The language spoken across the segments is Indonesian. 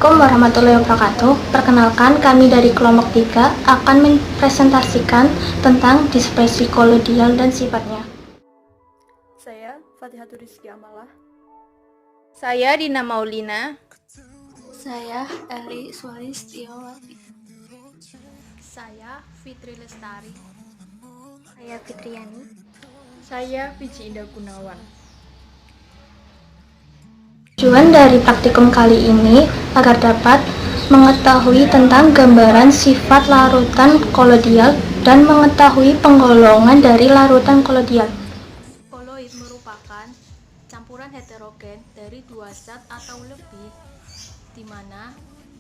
Assalamualaikum warahmatullahi wabarakatuh. Perkenalkan, kami dari kelompok 3 akan mempresentasikan tentang dispersi kolodial dan sifatnya. Saya Fatihatul Rizky Amalah. Saya Dina Maulina. Saya Eli Sulistiawati. Saya Fitri Lestari. Saya Fitriani. Saya Vici Indah Gunawan. Tujuan dari praktikum kali ini agar dapat mengetahui tentang gambaran sifat larutan kolodial dan mengetahui penggolongan dari larutan kolodial. Koloid merupakan campuran heterogen dari dua zat atau lebih, di mana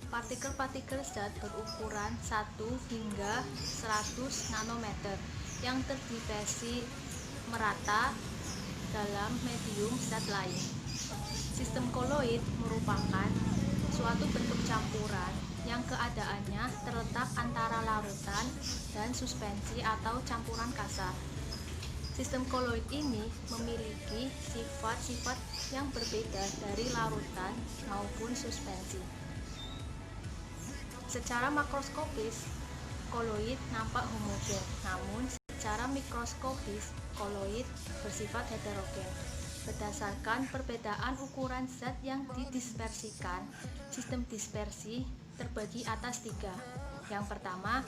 partikel-partikel zat berukuran 1 hingga 100 nanometer yang terdispersi merata dalam medium zat lain. Sistem koloid merupakan suatu bentuk campuran yang keadaannya terletak antara larutan dan suspensi atau campuran kasar. Sistem koloid ini memiliki sifat-sifat yang berbeda dari larutan maupun suspensi. Secara makroskopis, koloid nampak homogen, namun secara mikroskopis, koloid bersifat heterogen. Berdasarkan perbedaan ukuran zat yang didispersikan, sistem dispersi terbagi atas 3. Yang pertama,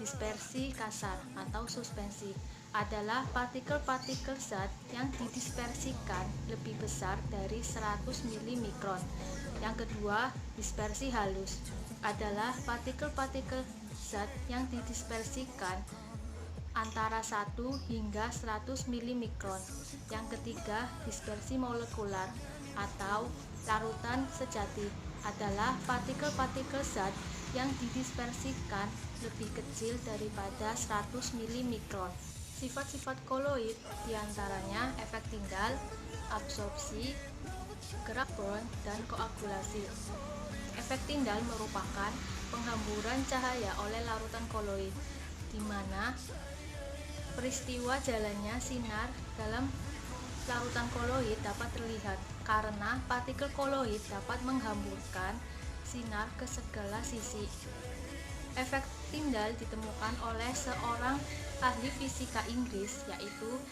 dispersi kasar atau suspensi adalah partikel-partikel zat yang didispersikan lebih besar dari 100 ml. Yang kedua, dispersi halus adalah partikel-partikel zat yang didispersikan antara 1 hingga 100 ml. Yang ketiga, dispersi molekular atau larutan sejati adalah partikel-partikel zat yang didispersikan lebih kecil daripada 100 ml. Sifat-sifat koloid diantaranya efek tinggal, absorpsi, gerak Brown, dan koagulasi. Efek tinggal merupakan penghamburan cahaya oleh larutan koloid, di mana peristiwa jalannya sinar dalam larutan koloid dapat terlihat karena partikel koloid dapat menghamburkan sinar ke segala sisi. Efek Tyndall ditemukan oleh seorang ahli fisika Inggris, yaitu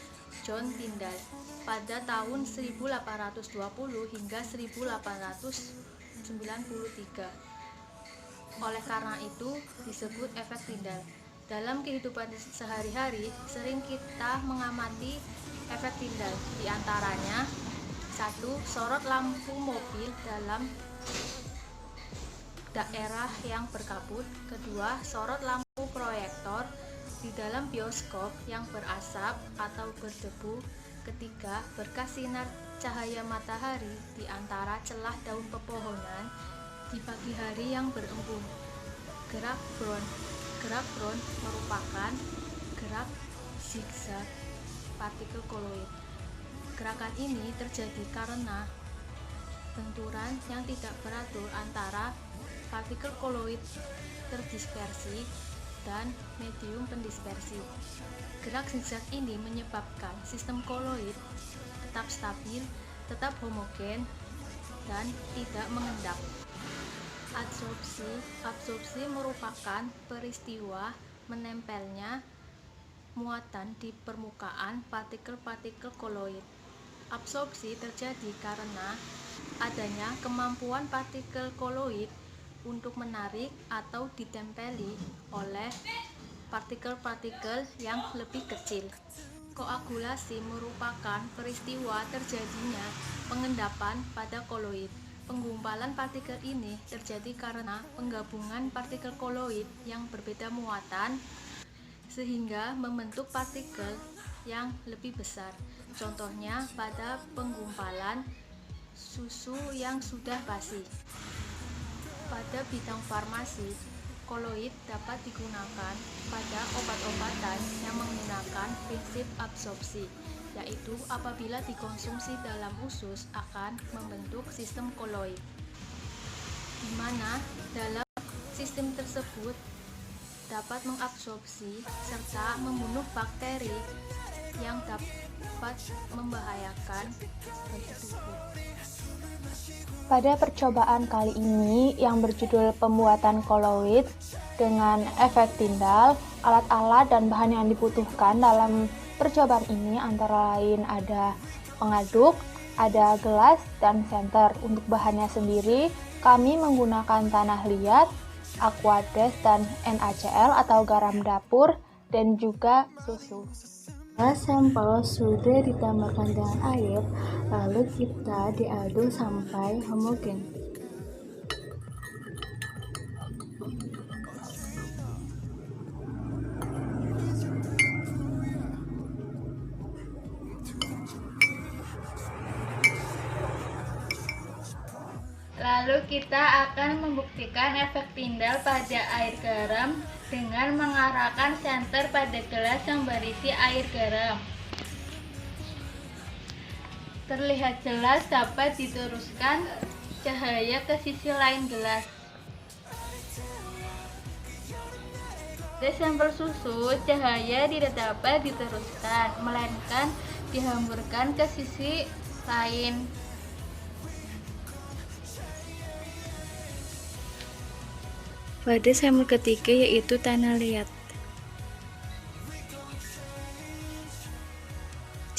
John Tyndall, pada tahun 1820 hingga 1893. Oleh karena itu disebut efek Tyndall. Dalam kehidupan sehari-hari, sering kita mengamati efek Tyndall, di antaranya 1. Sorot lampu mobil dalam daerah yang berkabut. 2. Sorot lampu proyektor di dalam bioskop yang berasap atau berdebu. 3. Berkas sinar cahaya matahari di antara celah daun pepohonan di pagi hari yang berembun. Gerak Brown merupakan gerak zigzag partikel koloid. Gerakan ini terjadi karena benturan yang tidak beratur antara partikel koloid terdispersi dan medium pendispersi. Gerak zigzag ini menyebabkan sistem koloid tetap stabil, tetap homogen, dan tidak mengendap. Absorpsi merupakan peristiwa menempelnya muatan di permukaan partikel-partikel koloid. Absorpsi terjadi karena adanya kemampuan partikel koloid untuk menarik atau ditempeli oleh partikel-partikel yang lebih kecil. Koagulasi merupakan peristiwa terjadinya pengendapan pada koloid. Penggumpalan partikel ini terjadi karena penggabungan partikel koloid yang berbeda muatan sehingga membentuk partikel yang lebih besar. Contohnya pada penggumpalan susu yang sudah basi. Pada bidang farmasi, koloid dapat digunakan pada obat-obatan yang menggunakan prinsip absorpsi, yaitu apabila dikonsumsi dalam usus akan membentuk sistem koloid, di mana dalam sistem tersebut dapat mengabsorpsi serta membunuh bakteri yang dapat membahayakan bagi tubuh. Pada percobaan kali ini yang berjudul pembuatan koloid dengan efek Tyndall, alat-alat dan bahan yang dibutuhkan dalam percobaan ini antara lain ada pengaduk, ada gelas, dan senter. Untuk bahannya sendiri, kami menggunakan tanah liat, aquades, dan NaCl atau garam dapur, dan juga susu. Sampel sudah ditambahkan dengan air, lalu kita diaduk sampai homogen. Lalu kita akan membuktikan efek Tyndall pada air garam dengan mengarahkan senter pada gelas yang berisi air garam. Terlihat jelas dapat diteruskan cahaya ke sisi lain gelas. Pada sampel susu, cahaya tidak dapat diteruskan, melainkan dihamburkan ke sisi lain. Pada sampel ketiga yaitu tanah liat,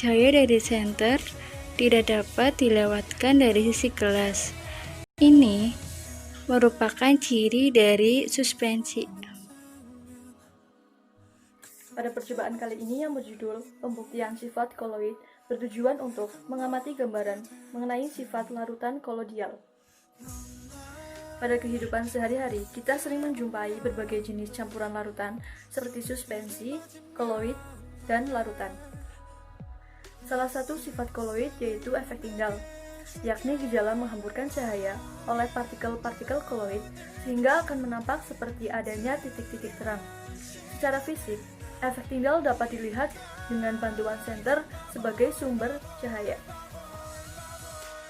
cahaya dari senter tidak dapat dilewatkan dari sisi gelas. Ini merupakan ciri dari suspensi. Pada percobaan kali ini yang berjudul Pembuktian Sifat Koloid bertujuan untuk mengamati gambaran mengenai sifat larutan kolodial. Pada kehidupan sehari-hari, kita sering menjumpai berbagai jenis campuran larutan seperti suspensi, koloid, dan larutan. Salah satu sifat koloid yaitu efek Tyndall, yakni gejala menghamburkan cahaya oleh partikel-partikel koloid sehingga akan menampak seperti adanya titik-titik terang. Secara fisik, efek Tyndall dapat dilihat dengan bantuan senter sebagai sumber cahaya.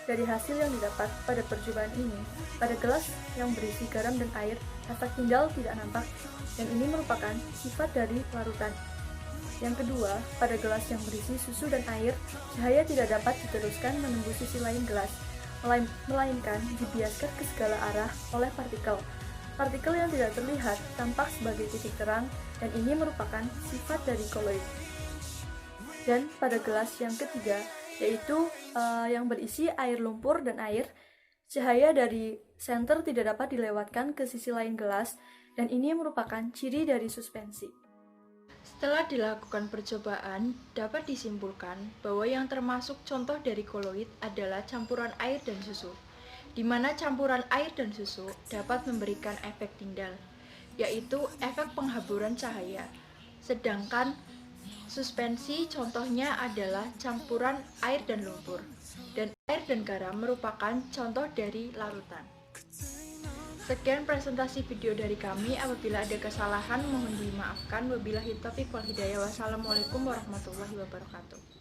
Dari hasil yang didapat pada percobaan ini, pada gelas yang berisi garam dan air, efek Tyndall tidak nampak, dan ini merupakan sifat dari larutan. Yang kedua, pada gelas yang berisi susu dan air, cahaya tidak dapat diteruskan menembus sisi lain gelas, melainkan dibiaskan ke segala arah oleh partikel. Partikel yang tidak terlihat tampak sebagai titik terang, dan ini merupakan sifat dari koloid. Dan pada gelas yang ketiga, yaitu yang berisi air lumpur dan air, cahaya dari senter tidak dapat dilewatkan ke sisi lain gelas, dan ini merupakan ciri dari suspensi. Setelah dilakukan percobaan, dapat disimpulkan bahwa yang termasuk contoh dari koloid adalah campuran air dan susu, di mana campuran air dan susu dapat memberikan efek Tyndall, yaitu efek penghamburan cahaya, sedangkan suspensi contohnya adalah campuran air dan lumpur, dan air dan garam merupakan contoh dari larutan. Sekian presentasi video dari kami. Apabila ada kesalahan mohon dimaafkan. Wabillahi taufiq wal hidayah. Wassalamualaikum warahmatullahi wabarakatuh.